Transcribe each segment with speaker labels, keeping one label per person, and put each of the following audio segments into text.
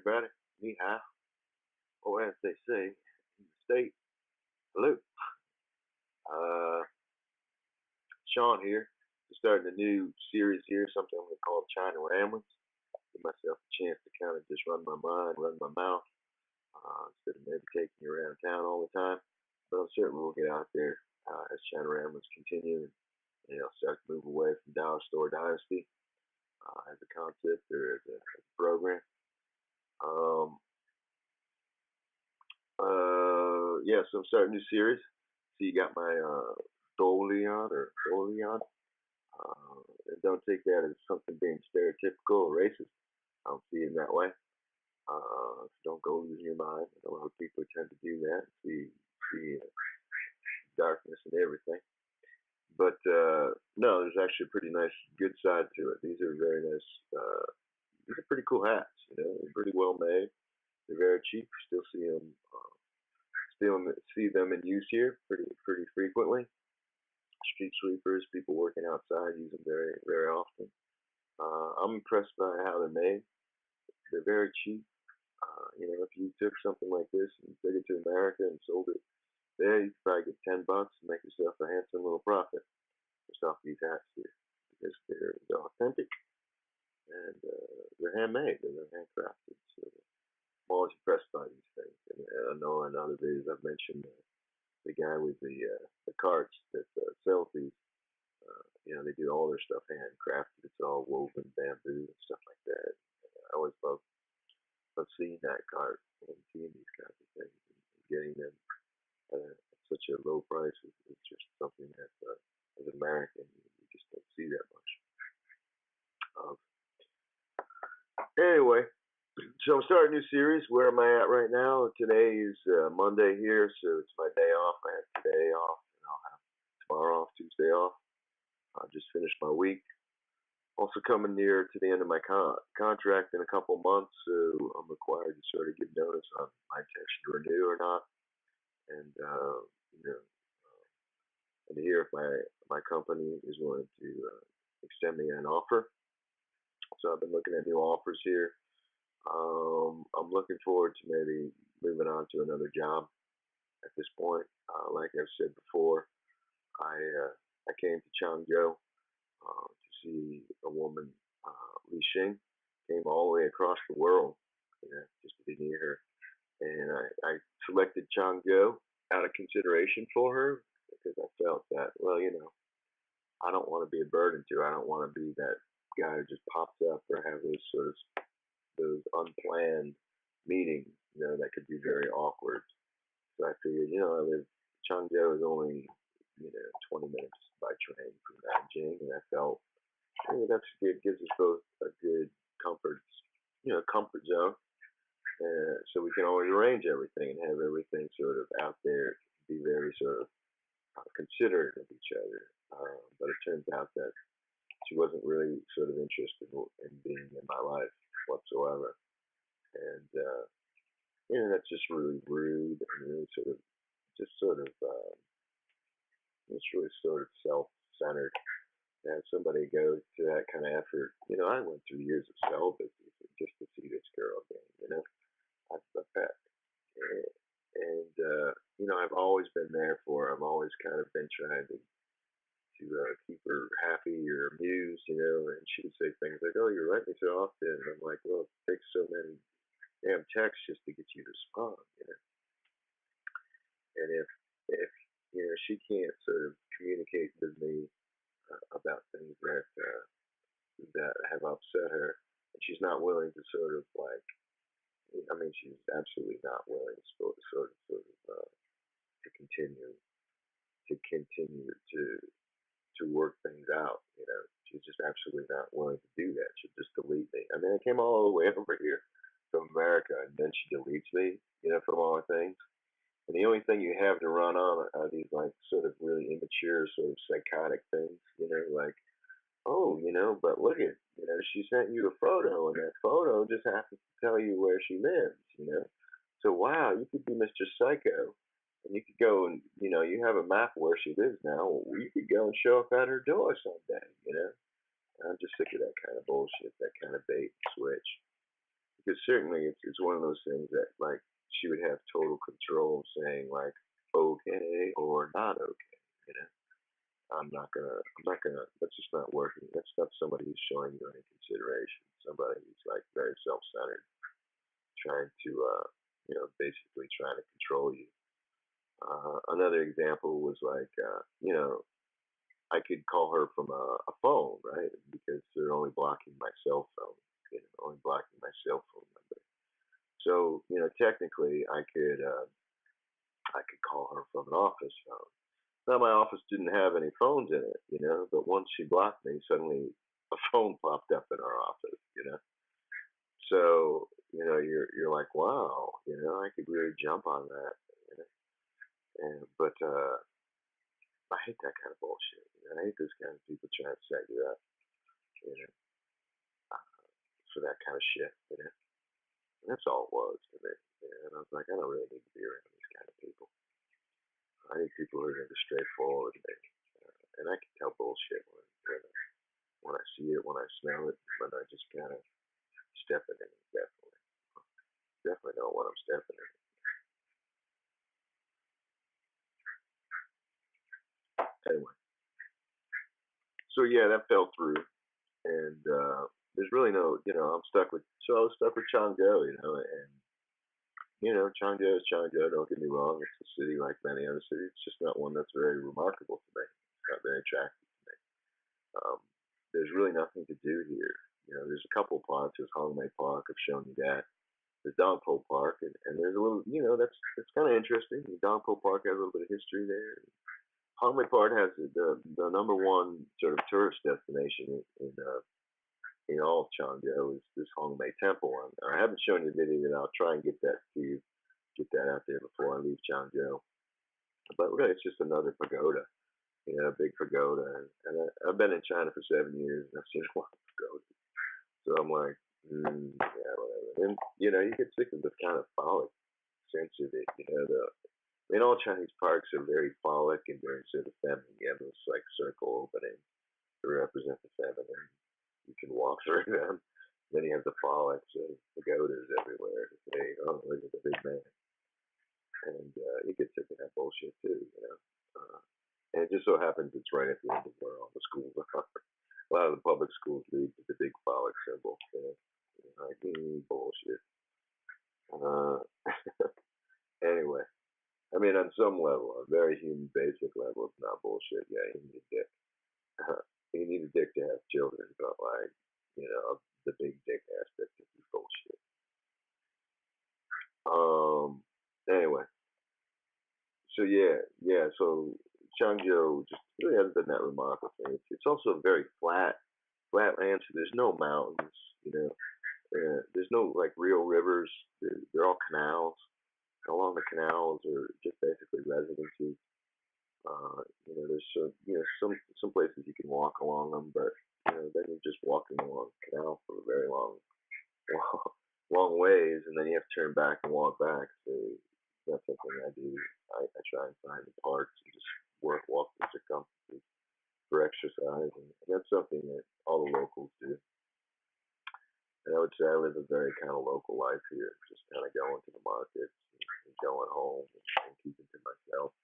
Speaker 1: everybody. Ni hao, or as they say in the States, hello. Uh, Sean here. Just starting a new series here, something we call China Ramblins. Give myself a chance to kind of just run my mind, run my mouth, instead of maybe taking you around town all the time. But I'm certain we'll get out there as China Ramblins continue and start to move away from Dollar Store Dynasty as a concept or as a program. Um, so I'm starting a new series. So you got my Dolion or Dolion. And don't take that as something being stereotypical or racist. I don't see it in that way. So don't go losing your mind. A lot of people tend to do that. See darkness and everything. But no, there's actually a pretty nice, good side to it. These are very nice. These are pretty cool hats. They're pretty well made. They're very cheap. Still see them. Still see them in use here pretty frequently. Street sweepers, people working outside use them very often. I'm impressed by how they're made. They're very cheap. If you took something like this and took it to America and sold it there, you could probably get $10 and make yourself a handsome little profit just off these hats here because they're authentic and they're handmade and they're handcrafted. So I'm always impressed by these things. And I know in other videos I've mentioned the guy with the carts that sells these. They do all their stuff handcrafted. It's all woven bamboo and stuff like that. I always love seeing that cart and seeing these kinds of things and getting them at such a low price. It's just something that as an American you just don't see that much of. Anyway, so I'm starting a new series. Where am I at right now? Today is Monday here, so it's my day off. I have today off, and I'll have tomorrow off, Tuesday off. I just finished my week. Also coming near to the end of my contract in a couple months, so I'm required to sort of give notice on my intention to renew or not, and and to hear if my company is willing to extend me an offer. So I've been looking at new offers here. I'm looking forward to maybe moving on to another job at this point. Like I've said before, I came to Changzhou to see a woman, Li Xing, came all the way across the world, just to be near her. And I selected Changzhou out of consideration for her because I felt that, I don't want to be a burden to her. I don't want to be that guy who just pops up or have those unplanned meetings, that could be very awkward. So I figured, Changzhou is only, 20 minutes by train from Nanjing, and I felt, that's good, gives us both a good comfort zone. So we can always arrange everything and have everything sort of out there, be very sort of considerate of each other. But it turns out that she wasn't really sort of interested in being in my life whatsoever. And, that's just really rude and really it's really sort of self-centered to have somebody go to that kind of effort. I went through years of celibacy just to see this girl again, I've had. And I've always been there for her. I've always kind of been trying to keep her happy or amused, and she would say things like, "Oh, you write me so often." And I'm like, "Well, it takes so many damn texts just to get you to respond. And if she can't sort of communicate with me about things that have upset her, and she's not willing to sort of she's absolutely not willing to to continue to work things out. She's just absolutely not willing to do that. She'll just delete me. I mean, I came all the way over here from America, and then she deletes me, from all the things. And the only thing you have to run on are these sort of really immature, sort of psychotic things, oh, but look at, she sent you a photo, and that photo just happens to tell you where she lives. So wow, you could be Mr. Psycho, and you could go and, you have a map of where she lives now. You could go and show up at her door someday. I'm just sick of that kind of bullshit, that kind of bait and switch. because certainly it's one of those things that like she would have total control of saying like okay or not okay. You know, I'm not gonna. That's just not working. That's not somebody who's showing you any consideration. Somebody who's like very self-centered, trying to basically trying to control you. Another example was like I could call her from a phone, right? Because they're only blocking my cell phone, only blocking my cell phone number. So, technically I could call her from an office phone. Now my office didn't have any phones in it, but once she blocked me, suddenly a phone popped up in our office. So, you're like, wow, I could really jump on that, you know. But I hate that kind of bullshit. I hate those kind of people trying to set you up, you know, for that kind of shit. And that's all it was to me. And I was like, I don't really need to be around these kind of people. I need people who are going to be straightforward. And I can tell bullshit when I see it, when I smell it, when I just kind of step in it. Definitely know what I'm stepping in. Anyway, so yeah, that fell through, and there's really no, I'm stuck with. So I was stuck with Changzhou, and Changzhou is Changzhou. Don't get me wrong; it's a city like many other cities. It's just not one that's very remarkable to me. It's not very attractive to me. Um, there's really nothing to do here. There's a couple of parks. There's Hongmei Park. I've shown you that. There's Dongpo Park, and there's a little, that's kind of interesting. Dongpo Park has a little bit of history there. Hongmei Park has the number one sort of tourist destination in all of Changzhou is this Hongmei Temple. I haven't shown you a video yet. I'll try and get that to you, get that out there before I leave Changzhou. But really, it's just another pagoda, a big pagoda. And I've been in China for 7 years, and I've seen a lot of pagodas. So I'm like, yeah, whatever. And you get sick of the kind of phallic sense of it. All Chinese parks are very phallic and very sort of feminine. You have those like circle openings to represent the feminine. You can walk through them. Then you have the phallic, so pagodas everywhere. Hey, oh, look at the big man. And you get sick of that bullshit too. And it just so happens it's right at the end of where all the schools are. A lot of the public schools lead to the big phallic symbol. Like, bullshit. Anyway, on some level, a very human, basic level, it's not bullshit. Yeah, you need a dick. You need a dick to have children, but like, the big dick aspect of this bullshit. Anyway, so so Changzhou just really hasn't been that remarkable thing. It's also very flat land, so there's no mountains. There's no like real rivers. They're all canals. Along the canals are just basically residences. There's some places you can walk along them, but then you're just walking along the canal for a very long, long ways, and then you have to turn back and walk back. So that's something I do. I try and find the parks and just walk the circumferences for exercise, and that's something that all the locals do. And I would say I live a very kind of local life here, just kind of going to the markets and going home and keeping to myself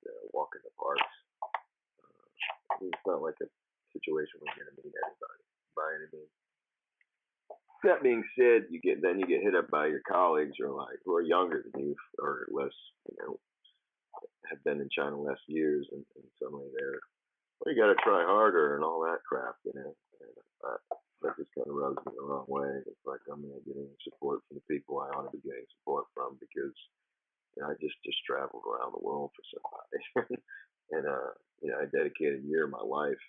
Speaker 1: and walking the parks. It's not like a situation where you're going to meet anybody by any means. That being said, you get hit up by your colleagues or like who are younger than you or less, have been in China less years, and suddenly they're, well, you got to try harder and all that crap, And that just kind of rubs me the wrong way. It's like I'm not getting support from the people I ought to be getting support from because I just traveled around the world for somebody, and I dedicated a year of my life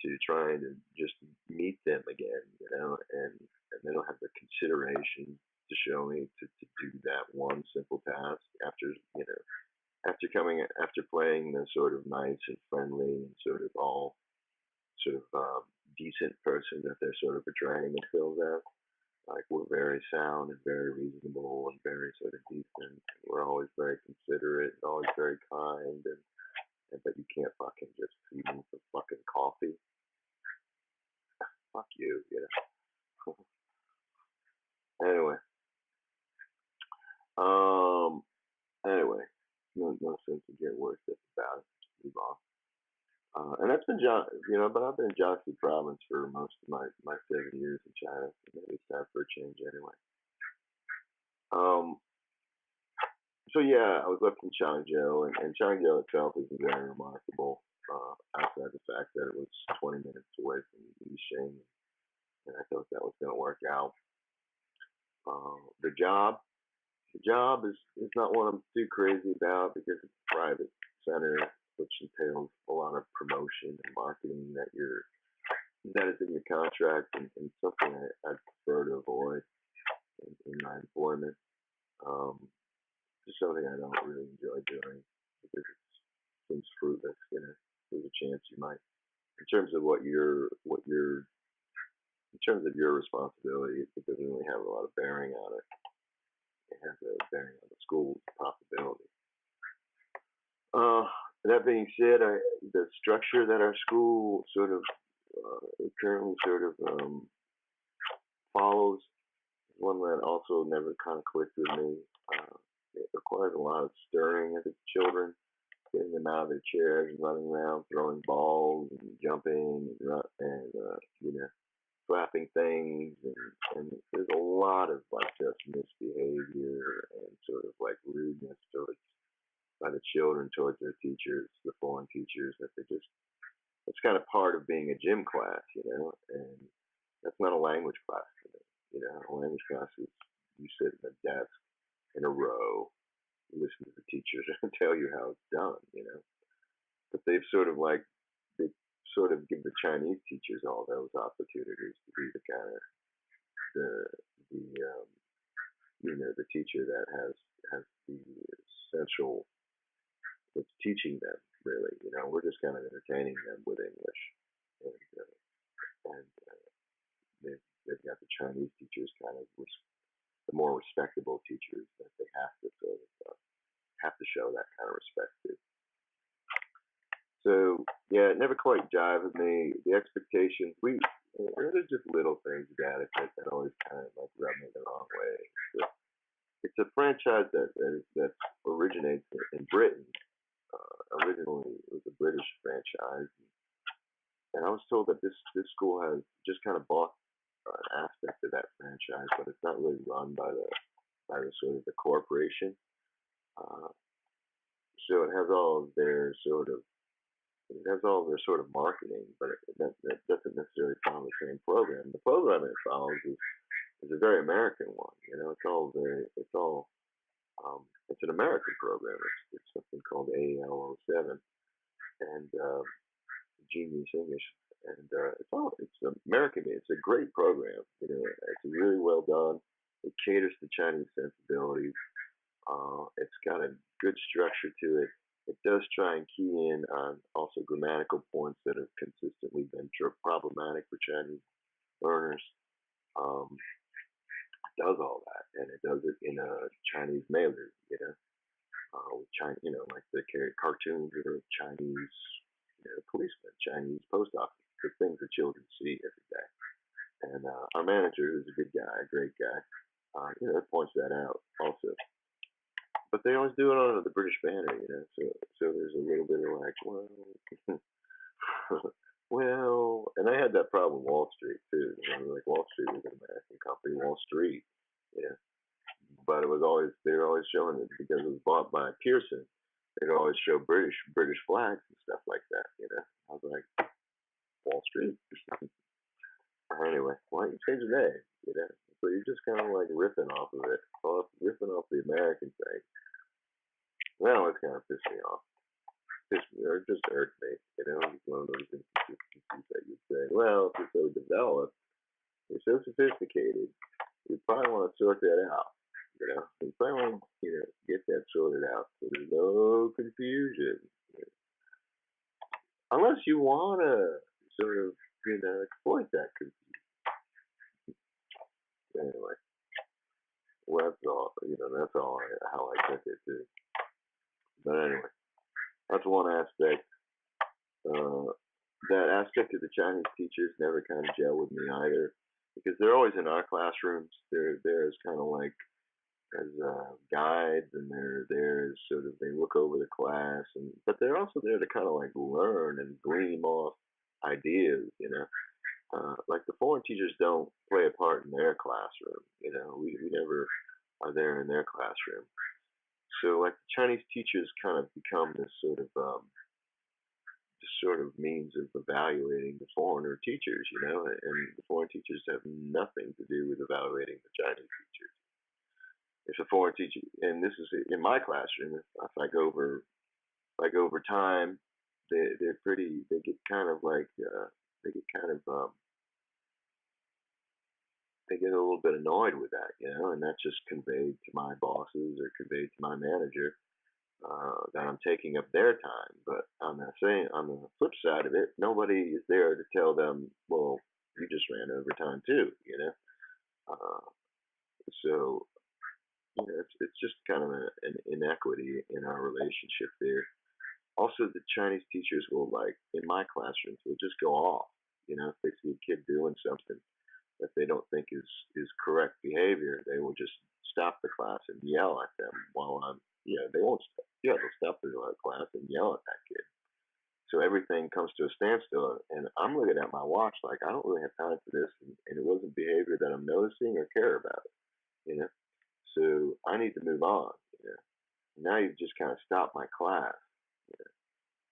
Speaker 1: to trying to just meet them again, and they don't have the consideration to show me to do that one simple task after playing the sort of nice and friendly and sort of all sort of decent person that they're sort of portraying themselves as. Like we're very sound and very reasonable and very sort of decent. And we're always very considerate and always very kind, and but you can't fucking just feed them some fucking coffee. Fuck you, Anyway, um, anyway, no sense in getting worse about it. Just move on. And that's been but I've been in Jiangxi province for most of my 7 years in China. So maybe it's time for a change anyway. Um, so yeah, I was left in Changzhou, and Changzhou itself isn't very remarkable, outside the fact that it was 20 minutes away from Yixing, and I thought that was going to work out. The job, is not what I'm too crazy about because it's a private center, which entails a lot of promotion and marketing that is in your contract, and something I prefer to avoid in my employment. Um, just something I don't really enjoy doing because it seems fruitless. There's a chance you might, in terms of in terms of your responsibility, it doesn't really have a lot of bearing on it. It has a bearing on the school's profitability. Uh, that being said, the structure that our school sort of currently follows is one that also never kind of clicked with me. It requires a lot of stirring of the children, getting them out of their chairs and running around, throwing balls and jumping and slapping things, and there's a lot of like just misbehavior and sort of like rudeness towards by the children towards their teachers, the foreign teachers, that they just it's kind of part of being a gym class, and that's not a language class to me. A language class is you sit at a desk in a row, you listen to the teachers and tell you how it's done. But they sort of give the Chinese teachers all those opportunities to be the kind of the the the teacher that has the essential that's teaching them really. We're just kind of entertaining them with English, and they've got the Chinese teachers kind of the more respectable teachers that they have to sort of have to show that kind of respect to. So yeah, it never quite jived with me. The expectations, there's just little things about it that always kind of like rub me the wrong way. It's a franchise that originates in Britain. Originally, it was a British franchise, and I was told that this school has just kind of bought an aspect of that franchise, but it's not really run by the sort of the corporation. Uh, so it has all of their sort of marketing, but that doesn't necessarily follow the same program. The program it follows is a very American one. It's an American program. It's something called AL07 and Genius English, and it's American. It's a great program. It's really well done. It caters to Chinese sensibilities. It's got a good structure to it. It does try and key in on also grammatical points that have consistently been problematic for Chinese learners. Um, it does all that, and it does it in a Chinese mailer, with China, like they carry cartoons of Chinese, policemen, Chinese post office, the things that children see every day. And our manager is a good guy, a great guy. Points that out also. But they always do it under the British banner, So there's a little bit of like, well, and I had that problem with Wall Street too. Like Wall Street was an American company, Wall Street, yeah. But they were always showing it because it was bought by Pearson. They'd always show British flags and stuff like that. I was like, Wall Street. Anyway, why don't you change the name? So you're just kind of like ripping off of it, ripping off the American thing. Well, it's kind of pissed me off. Or just irked me. It's one of those inconsistencies that you'd say, well, if you're so developed, you're so sophisticated, you probably want to sort that out. You probably want to, get that sorted out so there's no confusion. Unless you want to sort of, exploit that confusion. Anyway, well, that's all how I took it too. But anyway, that's one aspect. That aspect of the Chinese teachers never kind of gel with me either. because they're always in our classrooms. They're there as kind of like as guides, and they're there as sort of they look over the class, and but they're also there to kind of like learn and glean off ideas, you know. Like the foreign teachers don't play a part in their classroom, you know. We never are there in their classroom. So like the Chinese teachers kind of become this sort of means of evaluating the foreigner teachers, you know, and the foreign teachers have nothing to do with evaluating the Chinese teachers. If a foreign teacher, and this is in my classroom, if I go over like over time, they're pretty. They get kind of like they get kind of they get a little bit annoyed with that, you know, and that's just conveyed to my bosses or conveyed to my manager that I'm taking up their time. But on the flip side of it, nobody is there to tell them, well, you just ran overtime too, you know. Uh, so you know, it's just kind of an inequity in our relationship there. Also, the Chinese teachers will like in my classrooms will just go off. You know, if they see a kid doing something that they don't think is correct behavior, they will just stop the class and yell at them while I'm. Yeah, they won't. Yeah, they'll stop the class and yell at that kid. So everything comes to a standstill, and I'm looking at my watch like I don't really have time for this, and it wasn't behavior that I'm noticing or care about. You know, so I need to move on. You know, now you've just kind of stopped my class, you know,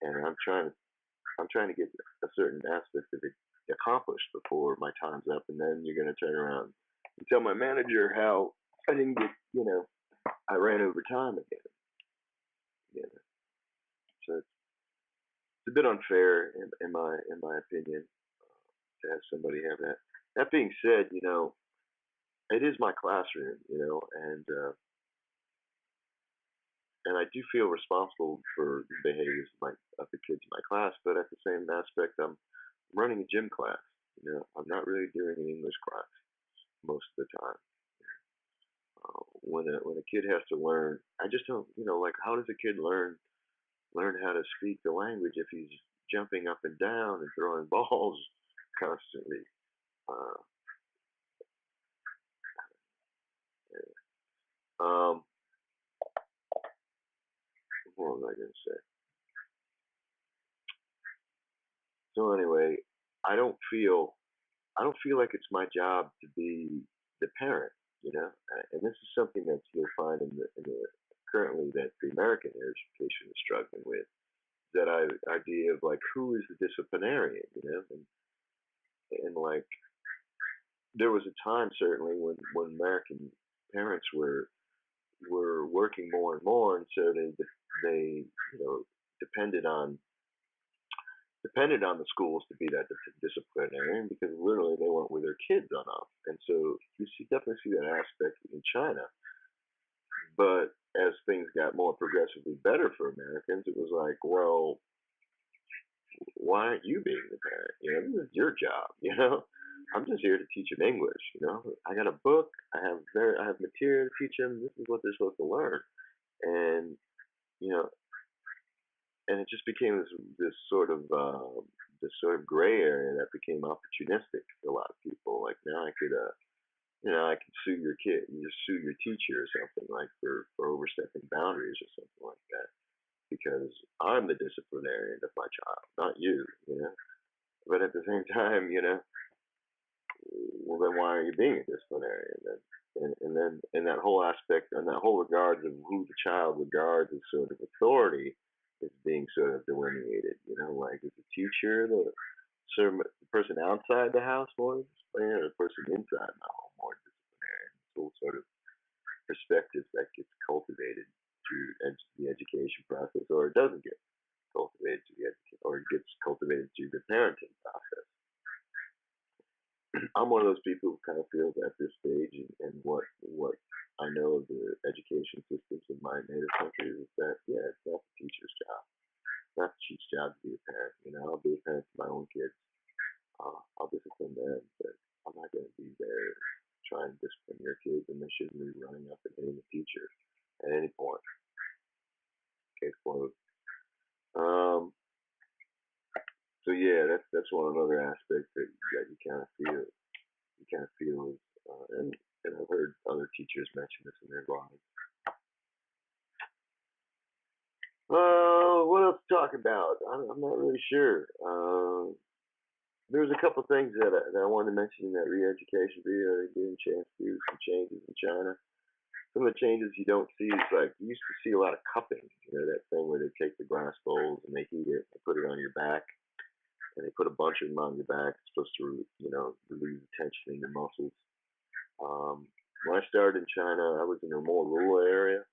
Speaker 1: and I'm trying to get a certain aspect of it accomplished before my time's up, and then you're going to turn around and tell my manager how I didn't get, you know, I ran over time again. You know, so it's a bit unfair in my opinion to have somebody have that. That being said, you know, it is my classroom, you know, and I do feel responsible for the behaviors of the kids in my class, but at the same aspect, I'm running a gym class. You know, I'm not really doing an English class most of the time. When a kid has to learn, I just don't, you know, like how does a kid learn how to speak the language if he's jumping up and down and throwing balls constantly? Uh, um, what was I going to say? So anyway, I don't feel I don't feel like it's my job to be the parent, you know. And this is something that you'll find in the currently that the American education is struggling with. That idea of like who is the disciplinarian, you know, and like there was a time certainly when American parents were working more and more, and so they you know depended on depended on the schools to be that disciplinarian because literally they weren't with their kids enough. And so definitely see that aspect in China. But as things got more progressively better for Americans, it was like, well, why aren't you being the parent? You know, this is your job. You know, I'm just here to teach them English. You know, I got a book. I have material to teach them. This is what they're supposed to learn. And you know, and it just became this sort of gray area that became opportunistic for a lot of people. Like now I could you know I could sue your kid and just sue your teacher or something like for overstepping boundaries or something like that because I'm the disciplinarian of my child, not you. You know, but at the same time, you know, well then why are you being a disciplinarian then? And then in that whole aspect and that whole regards of who the child regards as sort of authority is being sort of delineated. You know, like is the teacher the person outside the house more disciplinarian or the person inside the home more disciplinarian? It's all sort of perspective that gets cultivated through the education process, or it doesn't get cultivated through the education, or it gets cultivated through the parenting process. I'm one of those people who kind of feels at this stage, and what I know of the education systems in my native country is that yeah, it's not the teacher's job, it's not the teacher's job to be a parent. You know, I'll be a parent to my own kids. I'll discipline them, but I'm not going to be there trying to discipline your kids, and they shouldn't be running up and hitting the teacher at any point. Case closed. Um, so yeah, that's one another aspect that you kind of feel you kind of feel is, and I've heard other teachers mention this in their blogs. What else to talk about? I'm not really sure. There was a couple things that I wanted to mention in that re-education video. They gave a chance to do some changes in China. Some of the changes you don't see is like you used to see a lot of cupping. You know that thing where they take the glass bowls and they heat it and put it on your back, and they put a bunch of them on your back. It's supposed to, relieve the tension in your muscles. When I started in China, I was in a more rural area,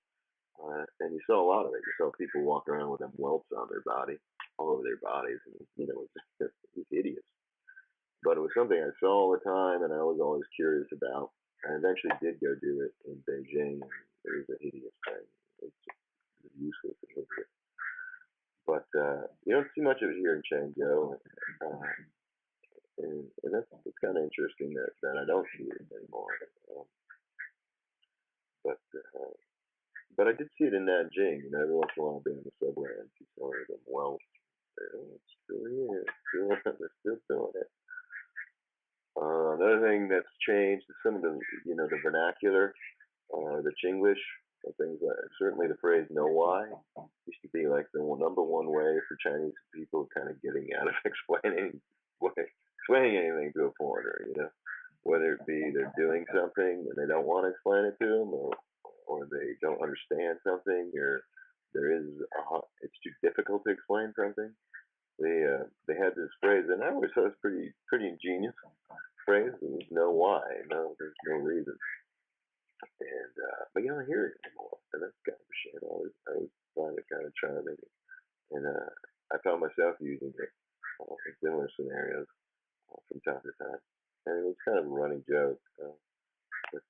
Speaker 1: and you saw a lot of it. You saw people walk around with them welts on their body, all over their bodies, and it was hideous. But it was something I saw all the time, and I was always curious about. I eventually did go do it in Beijing, and it was a hideous thing. It was useless and hideous. But you don't see much of it here in Changzhou, and that's kind of interesting that I don't see it anymore. But but I did see it in Nanjing. Every once in a while, I'll be on the subway and see some of them. Well, it's still here. They're still doing it. Another thing that's changed is some of the vernacular, the Chinglish, and things like certainly the phrase "know why" used to be like the number one way for Chinese people kind of getting out of explaining anything to a foreigner. Whether it be they're doing something and they don't want to explain it to them, or they don't understand something, or it's too difficult to explain something. They had this phrase, and I always thought it was pretty ingenious phrase. It was "know why." No, there's no reason. And but you don't hear it anymore, and that's kind of a shame. I always find it kind of charming, and I found myself using it in similar scenarios from time to time, and it was kind of a running joke. But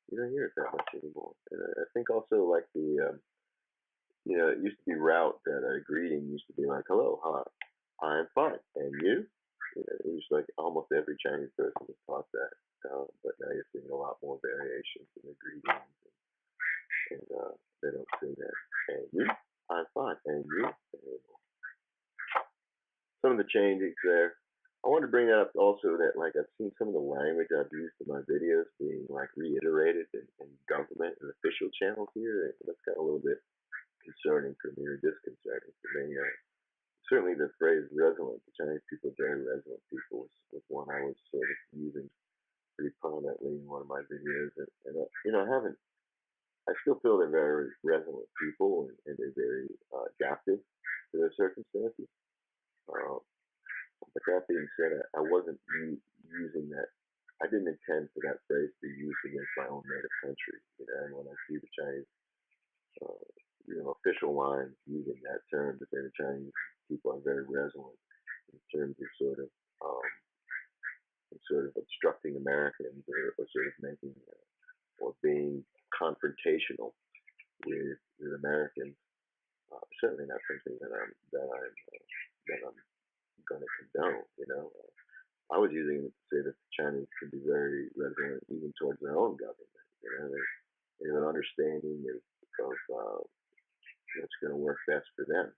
Speaker 1: you don't hear it that much anymore. And I think also like it used to be route that a greeting used to be like, "Hello, hi, I'm fine, and you?" It was like almost every Chinese person was taught that. But now you're seeing a lot more variations in the greetings, and they don't say that. And you? I'm fine, and you? Anymore. Some of the changes there. I wanted to bring that up also that like I've seen some of the language I've used in my videos being like reiterated in government and official channels here. And that's got a little bit concerning for me, or disconcerting for me. Certainly the phrase "resonant," the Chinese people are very resonant people, was one I was sort of using pretty prominently in one of my videos. And I still feel they're very resonant people, and they're very adaptive to their circumstances. But that being said, I wasn't using that. I didn't intend for that phrase to be used against my own native country. And when I see the Chinese, official lines using that term, to say the Chinese people are very resonant in terms of sort of obstructing Americans, or sort of making or being confrontational with Americans. Certainly not something that I'm going to condone. I was using it to say that the Chinese can be very resonant even towards their own government. They have an understanding of what's going to work best for them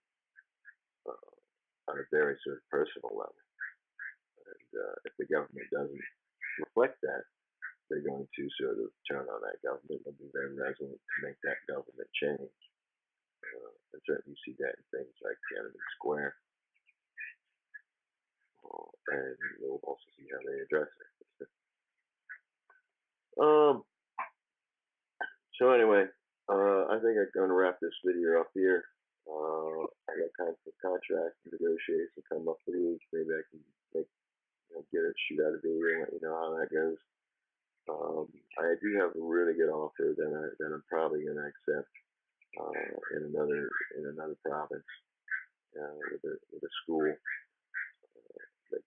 Speaker 1: on a very sort of personal level. And if the government doesn't reflect that, they're going to sort of turn on that government. They'll be very resolute to make that government change. And certainly you see that in things like Tiananmen Square. And you'll also see how they address it. So anyway, I think I'm going to wrap this video up here. I got kind of contract negotiations coming up for the week. Maybe I can shoot out a video and let you know how that goes. I do have a really good offer that I'm probably going to accept in another province with a school that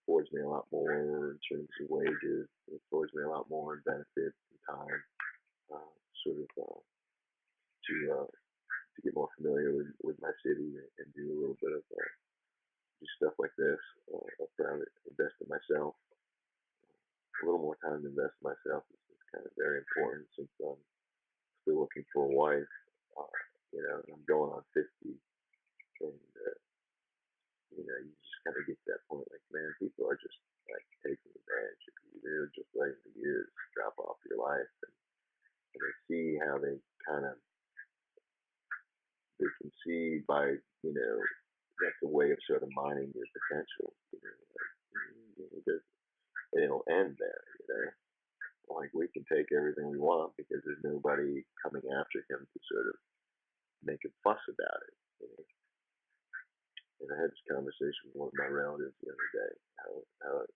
Speaker 1: affords me a lot more in terms of wages. It affords me a lot more in benefits and time, to get more familiar with my city and do a little bit of do stuff like this. I'll probably invest in myself. A little more time to invest in myself is kind of very important, since I'm still looking for a wife. I'm going on 50, and You just kind of get to that point, like, man, people are just like taking advantage of you. They're just letting the years drop off your life, and they see how they can see by, that's a way of sort of mining your potential. It'll end there. Like, we can take everything we want because there's nobody coming after him to sort of make a fuss about it. And I had this conversation with one of my relatives the other day, how it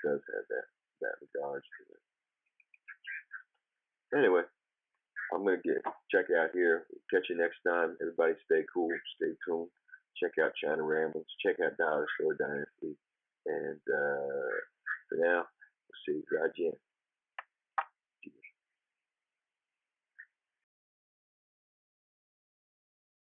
Speaker 1: does have that regards to it. Anyway, I'm gonna check out here. Catch you next time. Everybody stay cool, stay tuned. Check out China Ramblins. Check out Dollar Store Dynasty. And for now, we'll see you again.